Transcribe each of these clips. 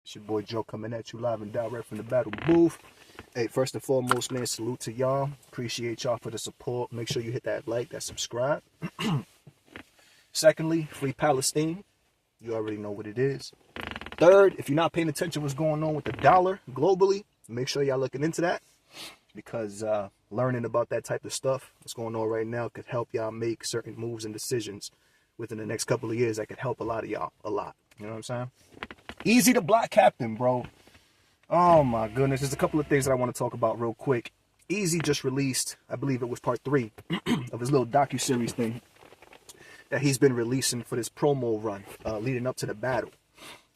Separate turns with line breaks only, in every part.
It's your boy Joe coming at you live and direct from the battle booth. Hey, first and foremost, man, salute to y'all. Appreciate y'all for the support. Make sure you hit that like, that subscribe. Secondly, free Palestine. You already know what it is. Third, if you're not paying attention to what's going on with the dollar globally, make sure y'all looking into that, because learning about that type of stuff, what's going on right now, could help y'all make certain moves and decisions within the next couple of years that could help a lot of y'all, a lot. You know what I'm saying? Eazy the Black Captain, bro. Oh my goodness. There's a couple of things that I want to talk about real quick. Eazy just released, I believe it was part 3 of his little docu-series thing that he's been releasing for this promo run leading up to the battle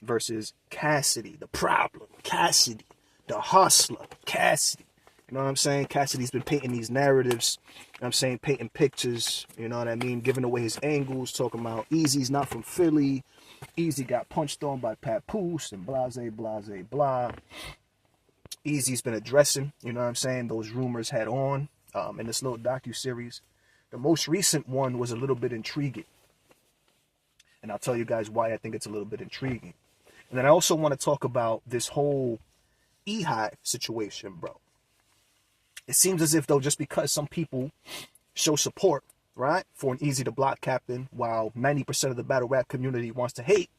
versus CASSIDY, the problem, CASSIDY, the hustler, CASSIDY. You know what I'm saying? CASSIDY's been painting these narratives, you know what I'm saying, painting pictures, you know what I mean, giving away his angles, talking about Eazy's not from Philly, Eazy got punched on by Papoose and blase, blase, blah. Eazy's been addressing, you know what I'm saying, those rumors head on in this little docu-series. The most recent one was a little bit intriguing. And I'll tell you guys why I think it's a little bit intriguing. And then I also want to talk about this whole Eazy situation, bro. It seems as if, though, just because some people show support, right, for an Eazy the Black Captain, while 90% of the battle rap community wants to hate,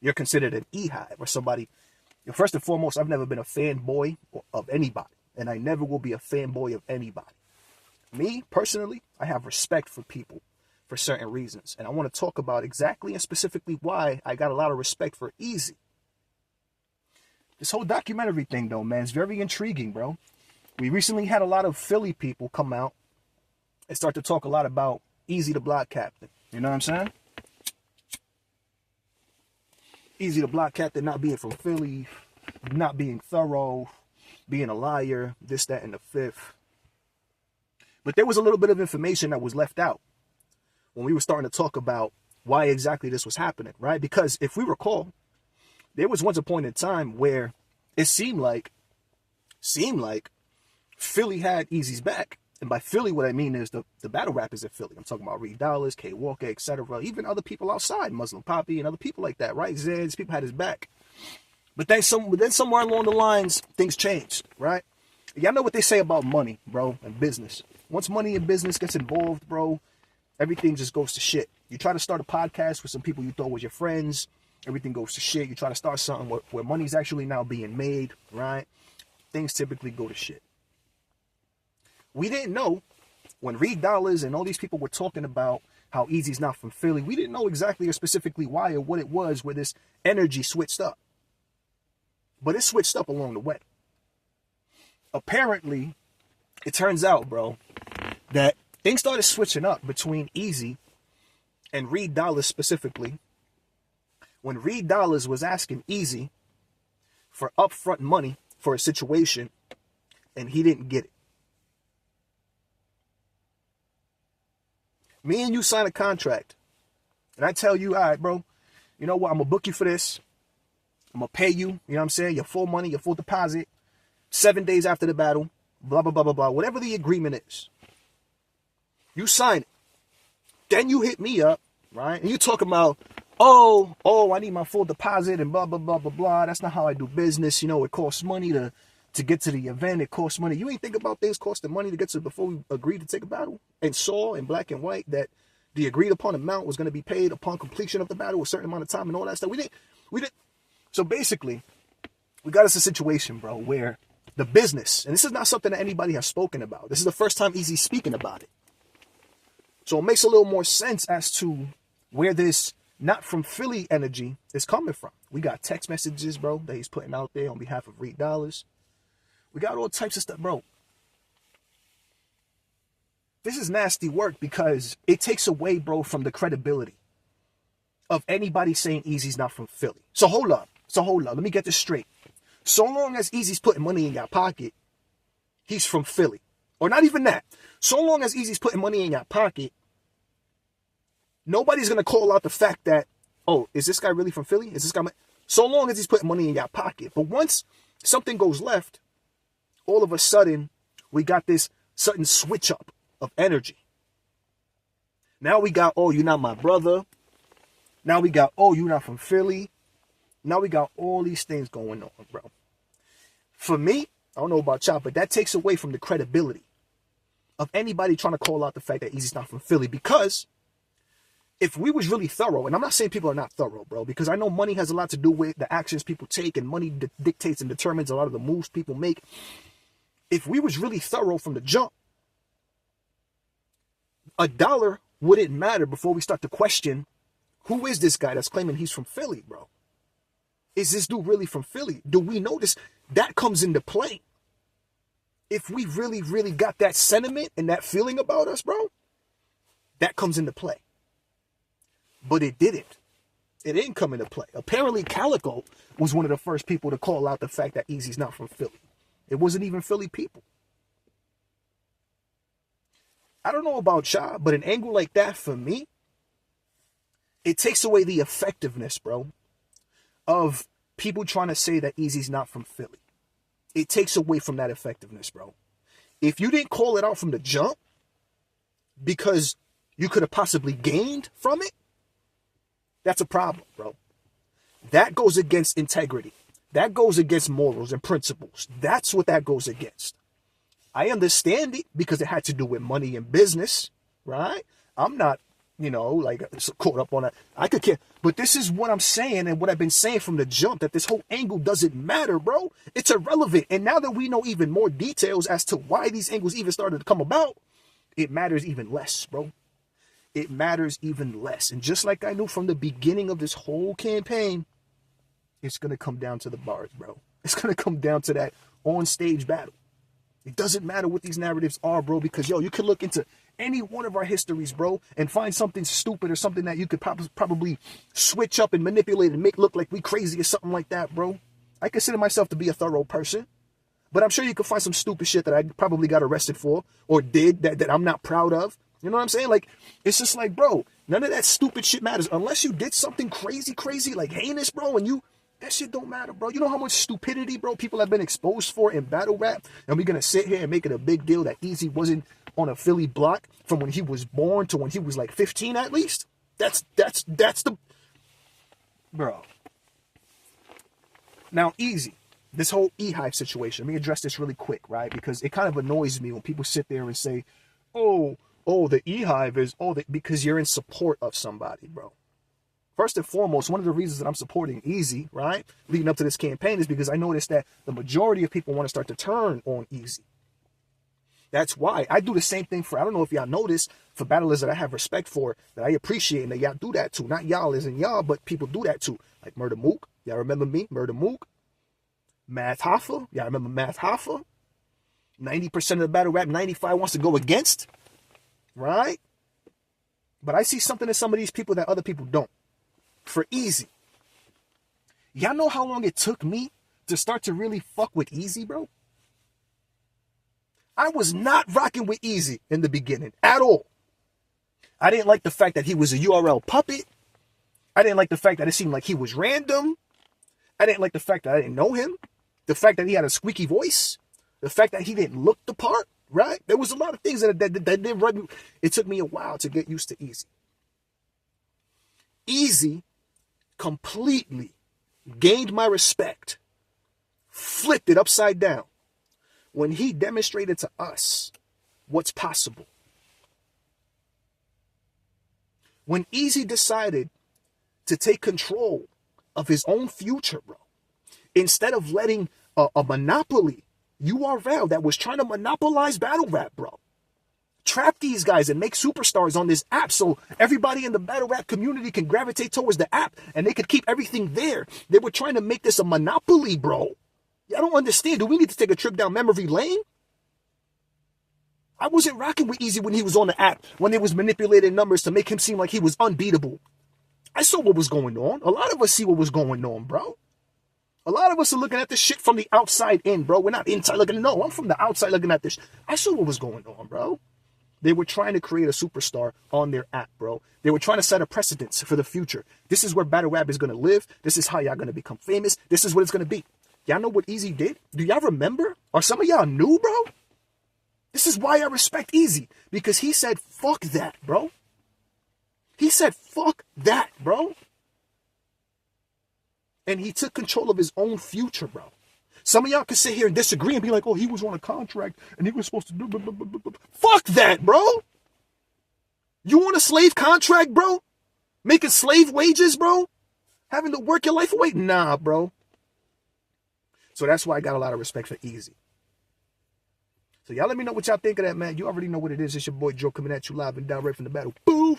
you're considered an Eazy or somebody. First and foremost, I've never been a fanboy of anybody, and I never will be a fanboy of anybody. Me, personally, I have respect for people for certain reasons, and I want to talk about exactly and specifically why I got a lot of respect for Eazy. This whole documentary thing, though, man, is very intriguing, bro. We recently had a lot of Philly people come out and start to talk a lot about Eazy the Black Captain. You know what I'm saying? Eazy the Black Captain not being from Philly, not being thorough, being a liar, this, that, and the fifth. But there was a little bit of information that was left out when we were starting to talk about why exactly this was happening, right? Because if we recall, there was once a point in time where it seemed like Philly had Eazy's back. And by Philly, what I mean is the battle rappers in Philly. I'm talking about Reed Dollaz, K. Walker, etc. Even other people outside, Muslim Poppy and other people like that, right? Zeds, people had his back. But then somewhere along the lines, things changed, right? Y'all know what they say about money, bro, and business. Once money and business gets involved, bro, everything just goes to shit. You try to start a podcast with some people you thought was your friends, everything goes to shit. You try to start something where money's actually now being made, right? Things typically go to shit. We didn't know when Reed Dollaz and all these people were talking about how Eazy's not from Philly. We didn't know exactly or specifically why or what it was where this energy switched up. But it switched up along the way. Apparently, it turns out, bro, that things started switching up between Eazy and Reed Dollaz specifically when Reed Dollaz was asking Eazy for upfront money for a situation and he didn't get it. Me and you sign a contract, and I tell you, all right, bro, you know what, I'm going to book you for this. I'm going to pay you, you know what I'm saying, your full money, your full deposit, 7 days after the battle, blah, blah, blah, blah, blah, whatever the agreement is. You sign it. Then you hit me up, right, and you talk about, oh, I need my full deposit and blah, blah, blah, blah, blah. That's not how I do business. You know, it costs money to get to the event. It costs money. You ain't think about things costing money to get to before we agreed to take a battle and saw in black and white that the agreed upon amount was going to be paid upon completion of the battle, a certain amount of time and all that stuff. We didn't. So basically, we got us a situation, bro, where the business, and this is not something that anybody has spoken about. This is the first time Eazy's speaking about it. So it makes a little more sense as to where this not from Philly energy is coming from. We got text messages, bro, that he's putting out there on behalf of Reed Dollaz. We got all types of stuff, bro. This is nasty work because it takes away, bro, from the credibility of anybody saying Eazy's not from Philly. So hold up. Let me get this straight. So long as Eazy's putting money in your pocket, he's from Philly. Or not even that. So long as Eazy's putting money in your pocket, nobody's going to call out the fact that, oh, is this guy really from Philly? Is this guy... So long as he's putting money in your pocket. But once something goes left, all of a sudden, we got this sudden switch up of energy. Now we got, oh, you're not my brother. Now we got, oh, you're not from Philly. Now we got all these things going on, bro. For me, I don't know about y'all, but that takes away from the credibility of anybody trying to call out the fact that Eazy's not from Philly. Because if we was really thorough, and I'm not saying people are not thorough, bro, because I know money has a lot to do with the actions people take, and money dictates and determines a lot of the moves people make. If we was really thorough from the jump, $1 wouldn't matter before we start to question, who is this guy that's claiming he's from Philly, bro? Is this dude really from Philly? Do we know this? That comes into play. If we really, really got that sentiment and that feeling about us, bro, that comes into play. But it didn't. It didn't come into play. Apparently, Calico was one of the first people to call out the fact that Eazy's not from Philly. It wasn't even Philly people. I don't know about y'all, but an angle like that, for me, it takes away the effectiveness, bro, of people trying to say that Eazy's not from Philly. It takes away from that effectiveness, bro. If you didn't call it out from the jump because you could have possibly gained from it, that's a problem, bro. That goes against integrity. That goes against morals and principles. That's what that goes against. I understand it because it had to do with money and business, right? I'm not, like caught up on that. I could care. But this is what I'm saying and what I've been saying from the jump, that this whole angle doesn't matter, bro. It's irrelevant. And now that we know even more details as to why these angles even started to come about, it matters even less, bro. It matters even less. And just like I knew from the beginning of this whole campaign, it's going to come down to the bars, bro. It's going to come down to that on-stage battle. It doesn't matter what these narratives are, bro, because, you can look into any one of our histories, bro, and find something stupid or something that you could probably switch up and manipulate and make look like we crazy or something like that, bro. I consider myself to be a thorough person, but I'm sure you could find some stupid shit that I probably got arrested for or did that I'm not proud of. You know what I'm saying? Like, it's just like, bro, none of that stupid shit matters unless you did something crazy, like heinous, bro, and that shit don't matter, bro. You know how much stupidity, bro, people have been exposed for in battle rap? And we're going to sit here and make it a big deal that Eazy wasn't on a Philly block from when he was born to when he was like 15 at least? That's the... Bro. Now, Eazy, this whole E-Hive situation, let me address this really quick, right? Because it kind of annoys me when people sit there and say, oh, the E-Hive is, because you're in support of somebody, bro. First and foremost, one of the reasons that I'm supporting Eazy, right, leading up to this campaign is because I noticed that the majority of people want to start to turn on Eazy. That's why I do the same thing for, I don't know if y'all notice, for battlers that I have respect for, that I appreciate, and that y'all do that too. Not y'all as in y'all, but people do that too. Like Murder Mook. Y'all remember me? Murder Mook. Math Hoffa. Y'all remember Math Hoffa? 90% of the battle rap, 95 wants to go against. Right? But I see something in some of these people that other people don't. For Eazy, y'all know how long it took me to start to really fuck with Eazy, bro? I was not rocking with Eazy in the beginning at all. I didn't like the fact that he was a URL puppet. I didn't like the fact that it seemed like he was random. I didn't like the fact that I didn't know him. The fact that he had a squeaky voice. The fact that he didn't look the part, right? There was a lot of things that didn't run me. It took me a while to get used to Eazy. Eazy completely gained my respect, flipped it upside down, when he demonstrated to us what's possible. When Eazy decided to take control of his own future, bro, instead of letting a monopoly, URL, that was trying to monopolize battle rap, bro, trap these guys and make superstars on this app so everybody in the battle rap community can gravitate towards the app and they could keep everything there. They were trying to make this a monopoly, bro. I don't understand. Do we need to take a trip down memory lane? I wasn't rocking with Eazy when he was on the app, when they was manipulating numbers to make him seem like he was unbeatable. I saw what was going on. A lot of us see what was going on, bro. A lot of us are looking at this shit from the outside in, bro. We're not inside looking. No, I'm from the outside looking at this. I saw what was going on, bro. They were trying to create a superstar on their app, bro. They were trying to set a precedence for the future. This is where battle rap is going to live. This is how y'all going to become famous. This is what it's going to be. Y'all know what Eazy did? Do y'all remember? Or some of y'all knew, bro? This is why I respect Eazy. Because he said, fuck that, bro. He said, fuck that, bro. And he took control of his own future, bro. Some of y'all can sit here and disagree and be like, oh, he was on a contract and he was supposed to do... Blah, blah, blah, blah. Fuck that, bro. You want a slave contract, bro? Making slave wages, bro? Having to work your life away? Nah, bro. So that's why I got a lot of respect for Eazy. So y'all let me know what y'all think of that, man. You already know what it is. It's your boy Joe coming at you live and direct from the battle. Boo!